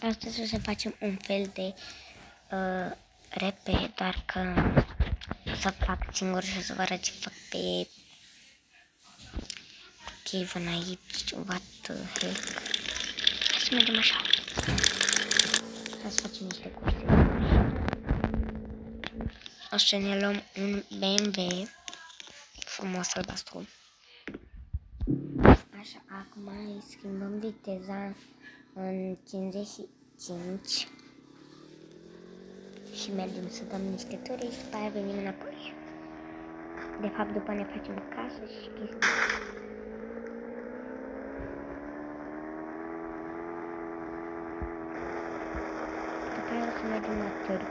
Astăzi o să facem un fel de repe, doar că o să fac singur și o să vă arăt ce fac pe Kevin aici. What the heck? Hai să mergem așa. Hai să facem niște curse. O să ne luăm un BMW frumos albastru. Așa, acum îi schimbăm viteza în 55 și mergem să dăm niște turi și după aia venim înapoi. De fapt, după ne facem casă și chestii. După aia o să mergem la târg.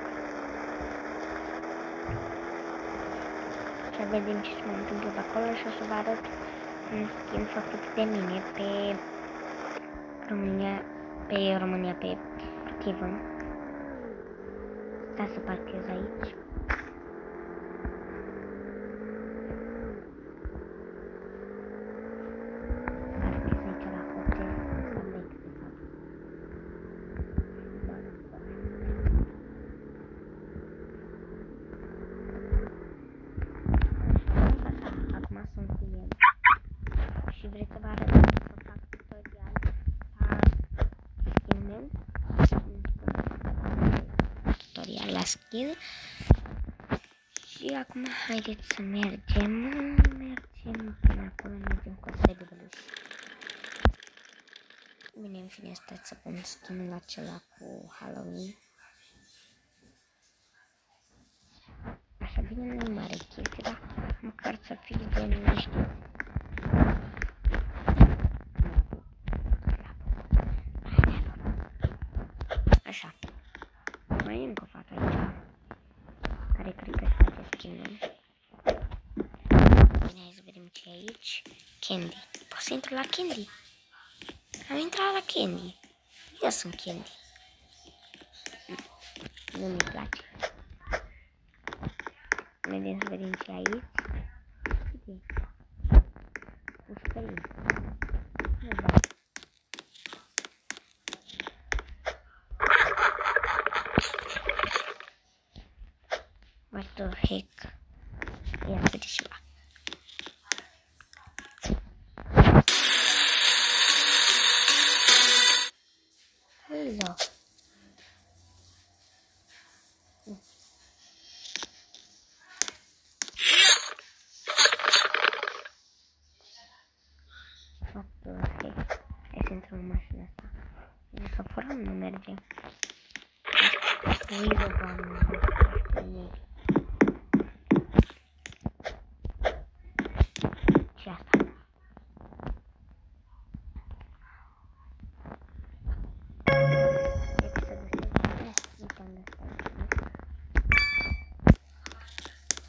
Să vedem ce se mai întâmplă pe acolo și o să vă arăt un schimb făcut de mine pe România, pe Kevin. Stai să parchez aici. Parchez aici la hotel, la Bex, de fapt. Acum sunt cu el. Și vreți să vă arăt să fac tutorial la skin. Și acum haideți să mergem până acolo, mergem cu serverul. Bine, în fine, stați să pun skinul acela cu Halloween. Așa, bine, nu-i mare chestie, dar măcar să fie de niște. Așa, mai e încă o fată aici, care cred că se face skin-ul. Bine, hai să vedem ce e aici. Candy. Poți să intru la Candy? Am intrat la Candy. Eu sunt Candy. Nu mi place. Vedem să vedem ce e aici. Pușcălii. Nu da. What the heck? Ia să vedeți ceva. Hello. What the heck? Hai să intrăm în mașina asta. Să furăm, nu merge. Uite, doamne. Și asta.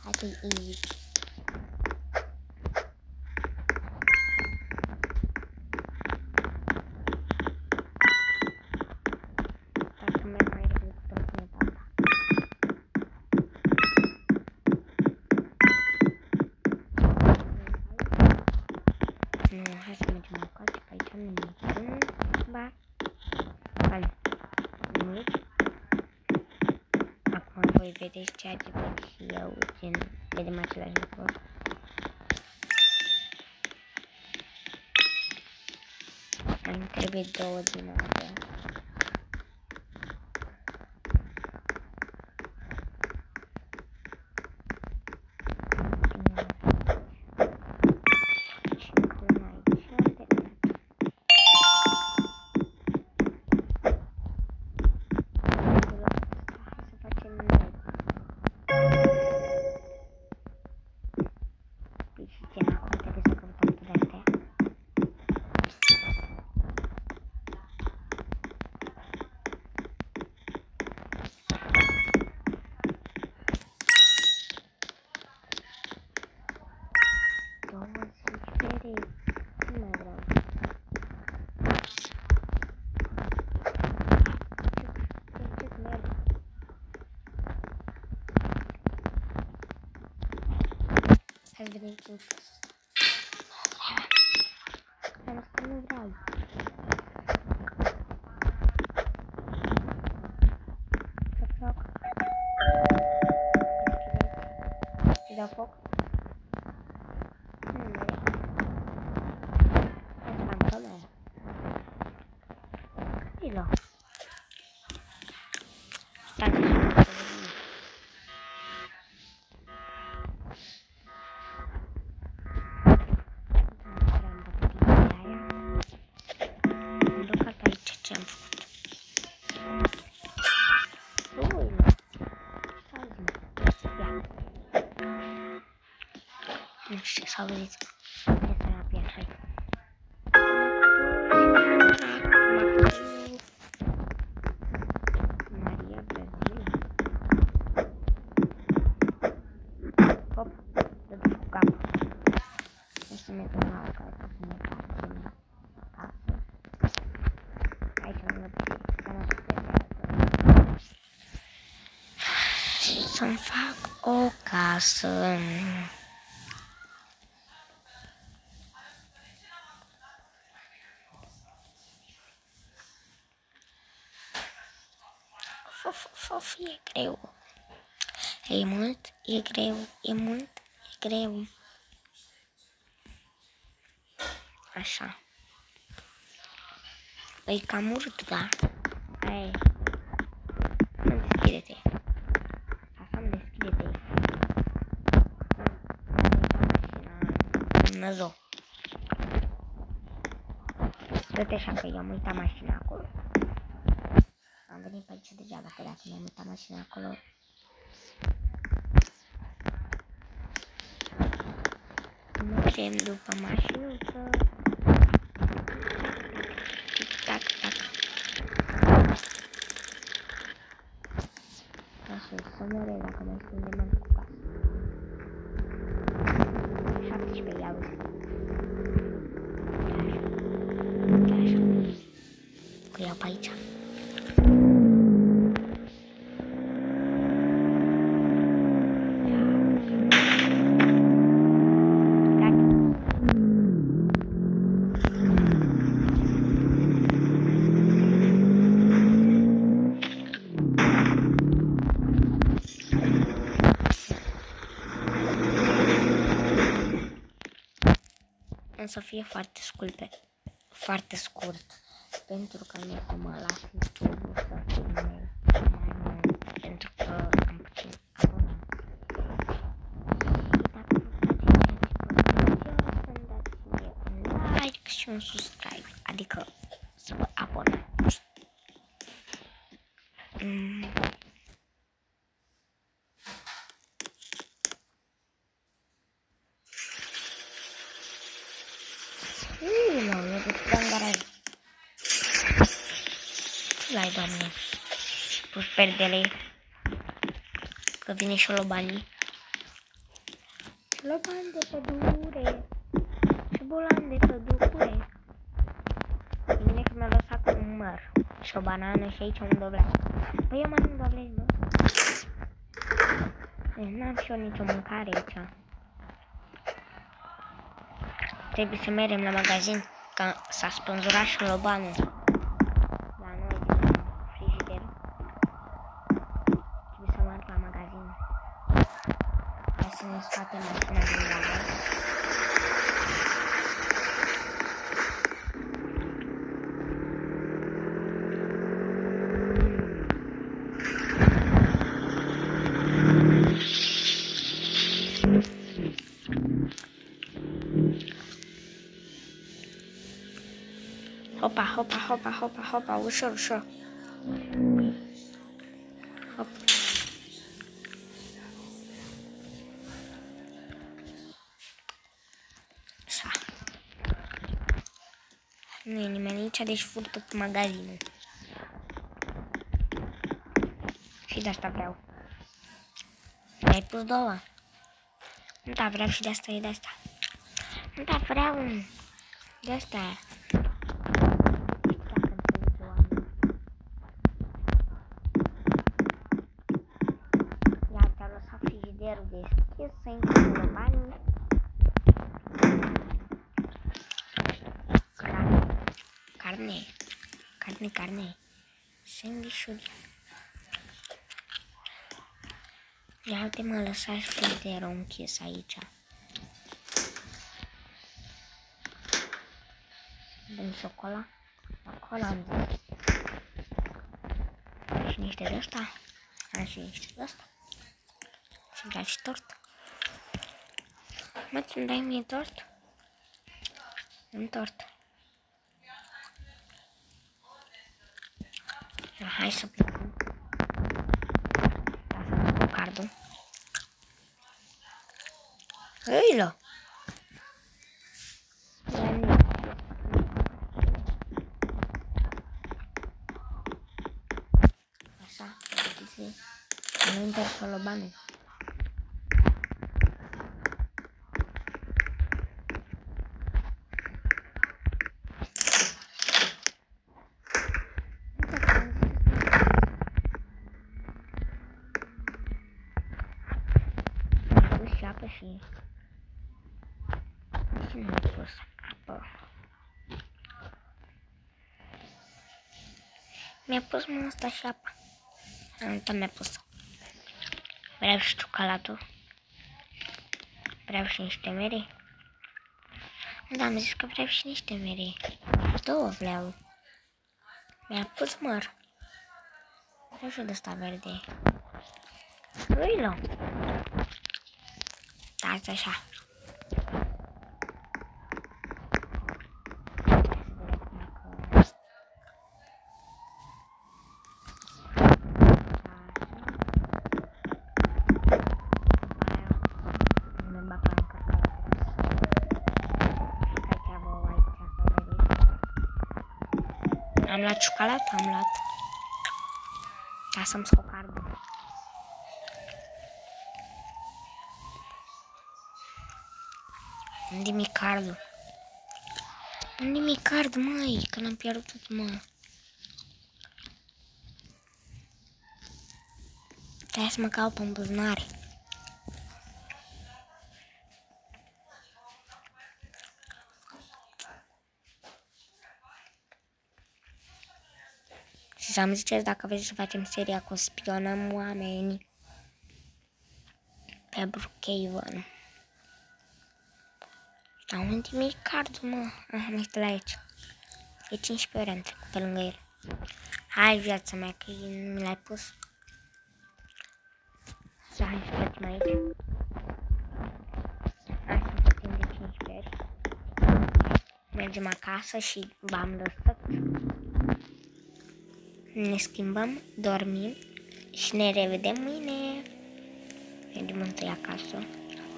Hai că-i easy. Dacă merg mai repede cu trotineta asta. Nu, hai să mergem acolo, că aici nu niciun bar. Hai, nu. Acum voi vedeți ceea ce văd și eu, gen, vedem același lucru. Îmi trebuie 2 din astea. Hai să vedem ce-mi spus asta. Am spus că nu vreau. dau foc? Nu mereu. Asta am camera. Câte-i-l-o? Stați așa, să vedem. Am blocat aici ce-am făcut. Nu știu ce s-a auzit. Ia să la piatră. Maria Brazil. Hop, dă cu capul. O să ne dăm la care să ne facem acasă. Aici am lăptit, să mă puteți să-mi fac o casă. Of, e greu. E mult, e greu, e mult, e greu. Așa. E cam urât, da. Hai. Nu deschide-te. Asta nu deschide-te. Dumnezeu. Dă-te așa că i-am uitat mașina acolo. Am venit pe aici degeaba, că dacă mi-am uitat mașina acolo. Mergem după mașinuță. Tac, tac. Așa, să mă dacă mai strângem mai cu casă. 17 iau. Că iau pe aici. Să fie foarte scurt, pentru că nu o să mă las YouTube-ul să filmez mai mult, pentru că am puțin abonați. Și dacă vă place ceea ce vă să-mi dați mie un like și un subscribe, adică să vă abonați. E deschidea în garaj. Ce l-ai, doamne? Pus perdele. Că vine șolobanii. Șoloban de pădure. Șobolan de pădure. Bine că mi-a lăsat un măr. Și o banană și aici un dovleac. Păi eu mai nu dovlești, mă. N-am și eu nicio mâncare aici. Trebuie să mergem la magazin, că s-a spânzurat șolobanul. La noi, din frigider. Trebuie să merg la magazin. Hai să ne scoatem mașina din garaj. Hopa, hopa, hopa, hopa, hopa, ușor, ușor. Hop. Așa. Nu e nimeni aici, deci fur tot magazinul. Și de asta vreau. Mi-ai pus două? Nu, da, vreau și de asta, e de asta. Nu, da, vreau de asta. Frigiderul deschis, să intră banii. Carne. Sandvișuri. Ia uite mă, lăsați frigiderul închis aici. Dăm șocola. Acolo am zis. Și niște de ăsta. Am și niște de ăsta. Și vreau și tort. Mă, îmi dai mie tort? Un tort. Hai să plecăm. Lasă-mi cu cardul. Hăilo! Așa, nu interpelă banii. Și apă și nu am pus apă. Mi-a pus mă asta și apă. Nu mi-a pus. Vreau și ciocolată. Vreau și niște mere. Da, am zis că vreau și niște mere. Două vreau. Mi-a pus măr. Vreau și de asta verde. Uilo. Stați așa. Am luat ciocolată, am luat. Ca să-mi scot cardul. Unde mi cardul? Unde mi cardul, măi? Că l-am pierdut, mă. Trebuie să mă caut pe îmbuzunare. Și să-mi ziceți dacă vreți să facem seria cu spionăm oameni pe Brookhaven. Dar unde mi cardul, mă? Aha, mi-este la aici. E 15 ore am trecut pe lângă el. Hai, viața mea, că nu mi l-ai pus. Să hai să facem aici. Hai să facem de 15 ori. Mergem acasă și v-am lăsat. Ne schimbăm, dormim și ne revedem mâine. Mergem întâi acasă.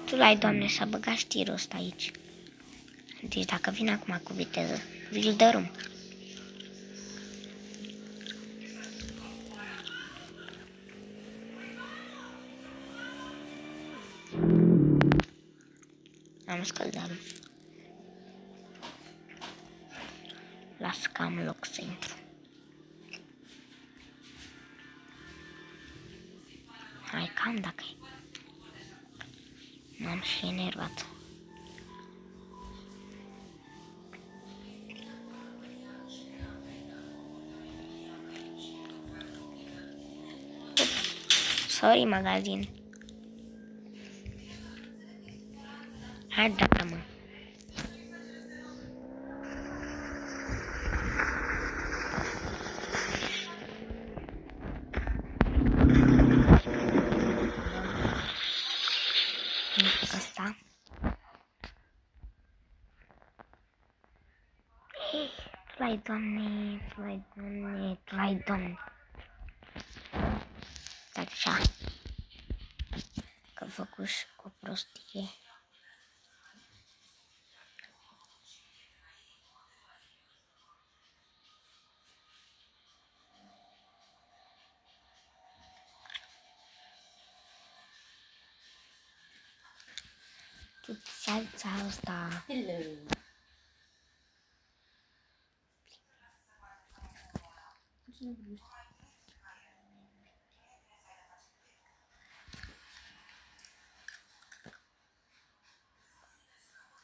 Tu l-ai, Doamne, să băgați tirul ăsta aici. Deci dacă vin acum cu viteză, vi-l dărâm. Am scăldat. Las că am loc să intru. Hai, cam dacă e. M-am și enervat. Sorry, magazin. Hai, dreaptă-mă. Asta. Tu l-ai, Doamne, tu l-ai, Doamne, tu l-ai, Doamne. Stai așa. Că făcut și cu prostie. Tu salța asta. Hello.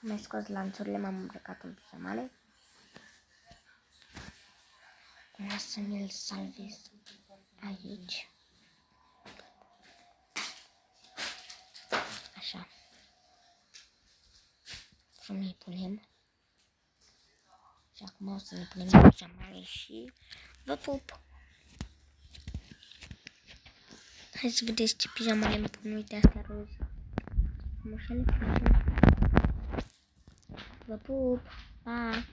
Mi-ai scos lanțurile, m-am îmbrăcat în pijamale. O să mi-l salvez aici. să ne punem. Și acum o să ne punem pijamale și vă pup! Hai să vedeți ce pijamale îmi pun, uite astea roz. Mușele putem. Vă pup! Pa!